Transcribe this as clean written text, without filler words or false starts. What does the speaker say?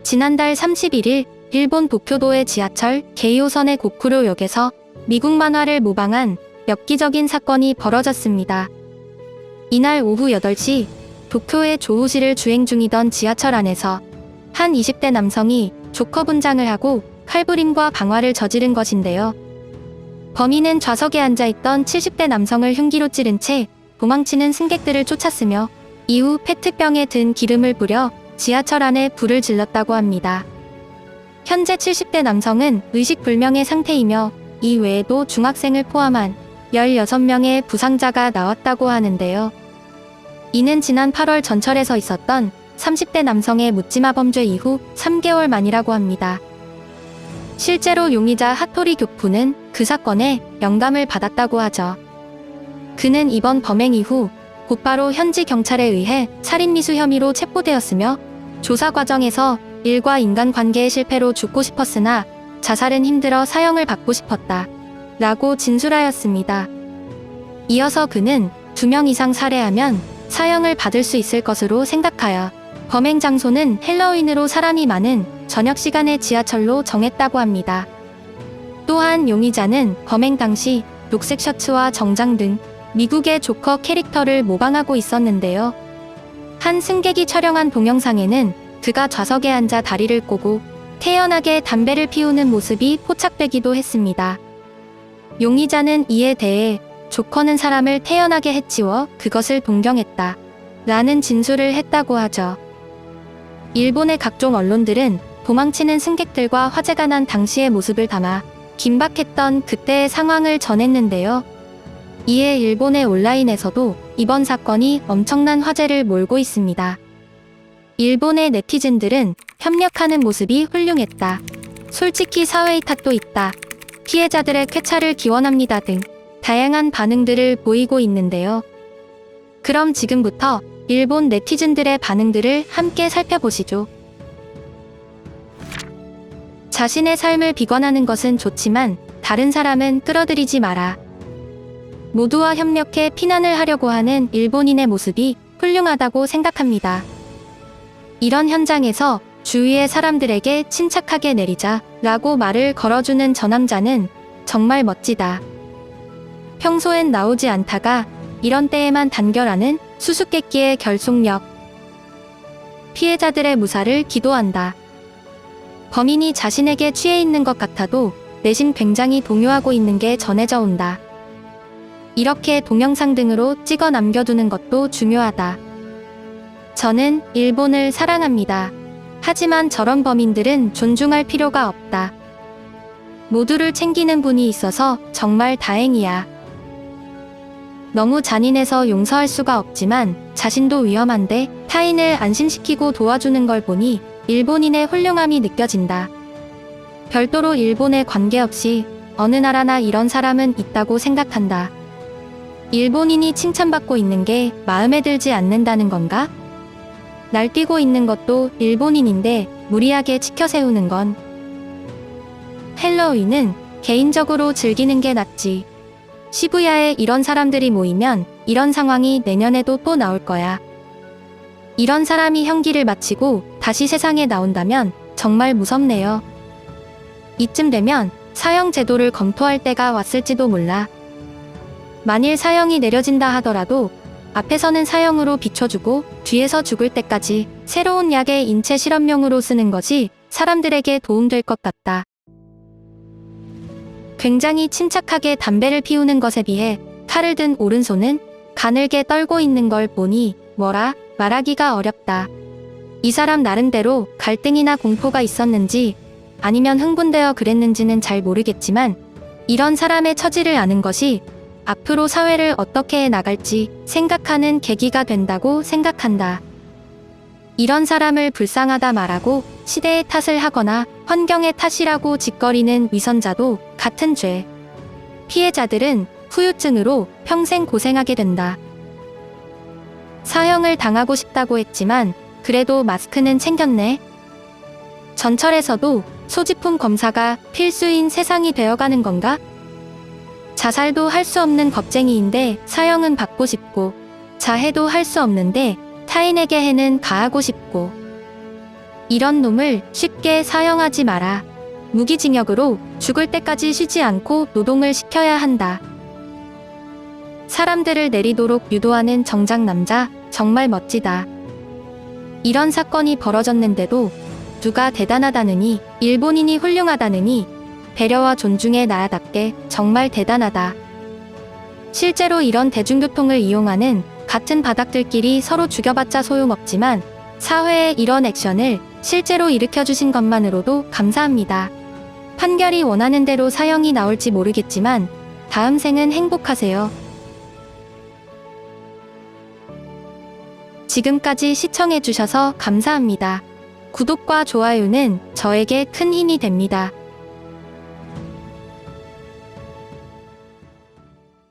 지난달 31일 일본 도쿄도의 지하철 게이오선의 고쿠로역에서 미국 만화를 모방한 엽기적인 사건이 벌어졌습니다. 이날 오후 8시 도쿄의 조우시를 주행 중이던 지하철 안에서 한 20대 남성이 조커 분장을 하고 칼부림과 방화를 저지른 것인데요. 범인은 좌석에 앉아있던 70대 남성을 흉기로 찌른 채 도망치는 승객들을 쫓았으며 이후 페트병에 든 기름을 뿌려 지하철 안에 불을 질렀다고 합니다. 현재 70대 남성은 의식불명의 상태이며 이 외에도 중학생을 포함한 16명의 부상자가 나왔다고 하는데요. 이는 지난 8월 전철에서 있었던 30대 남성의 묻지마 범죄 이후 3개월 만이라고 합니다. 실제로 용의자 하토리 교포는 그 사건에 영감을 받았다고 하죠. 그는 이번 범행 이후 곧바로 현지 경찰에 의해 살인미수 혐의로 체포되었으며 조사 과정에서 일과 인간관계의 실패로 죽고 싶었으나 자살은 힘들어 사형을 받고 싶었다 라고 진술하였습니다. 이어서 그는 2명 이상 살해하면 사형을 받을 수 있을 것으로 생각하여 범행 장소는 헬로윈으로 사람이 많은 저녁 시간의 지하철로 정했다고 합니다. 또한 용의자는 범행 당시 녹색 셔츠와 정장 등 미국의 조커 캐릭터를 모방하고 있었는데요. 한 승객이 촬영한 동영상에는 그가 좌석에 앉아 다리를 꼬고 태연하게 담배를 피우는 모습이 포착되기도 했습니다. 용의자는 이에 대해 조커는 사람을 태연하게 해치워 그것을 동경했다 라는 진술을 했다고 하죠. 일본의 각종 언론들은 도망치는 승객들과 화재가 난 당시의 모습을 담아 긴박했던 그때의 상황을 전했는데요. 이에 일본의 온라인에서도 이번 사건이 엄청난 화제를 몰고 있습니다. 일본의 네티즌들은 협력하는 모습이 훌륭했다. 솔직히 사회의 탓도 있다. 피해자들의 쾌차를 기원합니다 등 다양한 반응들을 보이고 있는데요. 그럼 지금부터 일본 네티즌들의 반응들을 함께 살펴보시죠. 자신의 삶을 비관하는 것은 좋지만 다른 사람은 끌어들이지 마라. 모두와 협력해 피난을 하려고 하는 일본인의 모습이 훌륭하다고 생각합니다. 이런 현장에서 주위의 사람들에게 침착하게 내리자 라고 말을 걸어주는 저 남자는 정말 멋지다. 평소엔 나오지 않다가 이런 때에만 단결하는 수수께끼의 결속력. 피해자들의 무사를 기도한다. 범인이 자신에게 취해 있는 것 같아도 내심 굉장히 동요하고 있는 게 전해져 온다. 이렇게 동영상 등으로 찍어 남겨두는 것도 중요하다. 저는 일본을 사랑합니다. 하지만 저런 범인들은 존중할 필요가 없다. 모두를 챙기는 분이 있어서 정말 다행이야. 너무 잔인해서 용서할 수가 없지만 자신도 위험한데 타인을 안심시키고 도와주는 걸 보니 일본인의 훌륭함이 느껴진다. 별도로 일본에 관계없이 어느 나라나 이런 사람은 있다고 생각한다. 일본인이 칭찬받고 있는 게 마음에 들지 않는다는 건가? 날뛰고 있는 것도 일본인인데 무리하게 치켜세우는 건. 헬로윈은 개인적으로 즐기는 게 낫지. 시부야에 이런 사람들이 모이면 이런 상황이 내년에도 또 나올 거야. 이런 사람이 형기를 마치고 다시 세상에 나온다면 정말 무섭네요. 이쯤 되면 사형 제도를 검토할 때가 왔을지도 몰라. 만일 사형이 내려진다 하더라도 앞에서는 사형으로 비춰주고 뒤에서 죽을 때까지 새로운 약의 인체 실험용으로 쓰는 것이 사람들에게 도움될 것 같다. 굉장히 침착하게 담배를 피우는 것에 비해 칼을 든 오른손은 가늘게 떨고 있는 걸 보니 뭐라 말하기가 어렵다. 이 사람 나름대로 갈등이나 공포가 있었는지 아니면 흥분되어 그랬는지는 잘 모르겠지만 이런 사람의 처지를 아는 것이 앞으로 사회를 어떻게 해 나갈지 생각하는 계기가 된다고 생각한다. 이런 사람을 불쌍하다 말하고 시대의 탓을 하거나 환경의 탓이라고 짓거리는 위선자도 같은 죄. 피해자들은 후유증으로 평생 고생하게 된다. 사형을 당하고 싶다고 했지만 그래도 마스크는 챙겼네. 전철에서도 소지품 검사가 필수인 세상이 되어가는 건가? 자살도 할 수 없는 겁쟁이인데 사형은 받고 싶고, 자해도 할 수 없는데 타인에게 해는 가하고 싶고, 이런 놈을 쉽게 사형하지 마라. 무기징역으로 죽을 때까지 쉬지 않고 노동을 시켜야 한다. 사람들을 내리도록 유도하는 정장 남자, 정말 멋지다. 이런 사건이 벌어졌는데도 누가 대단하다느니, 일본인이 훌륭하다느니, 배려와 존중의 나라답게 정말 대단하다. 실제로 이런 대중교통을 이용하는 같은 바닥들끼리 서로 죽여봤자 소용없지만 사회에 이런 액션을 실제로 일으켜주신 것만으로도 감사합니다. 판결이 원하는 대로 사형이 나올지 모르겠지만 다음 생은 행복하세요. 지금까지 시청해주셔서 감사합니다. 구독과 좋아요는 저에게 큰 힘이 됩니다.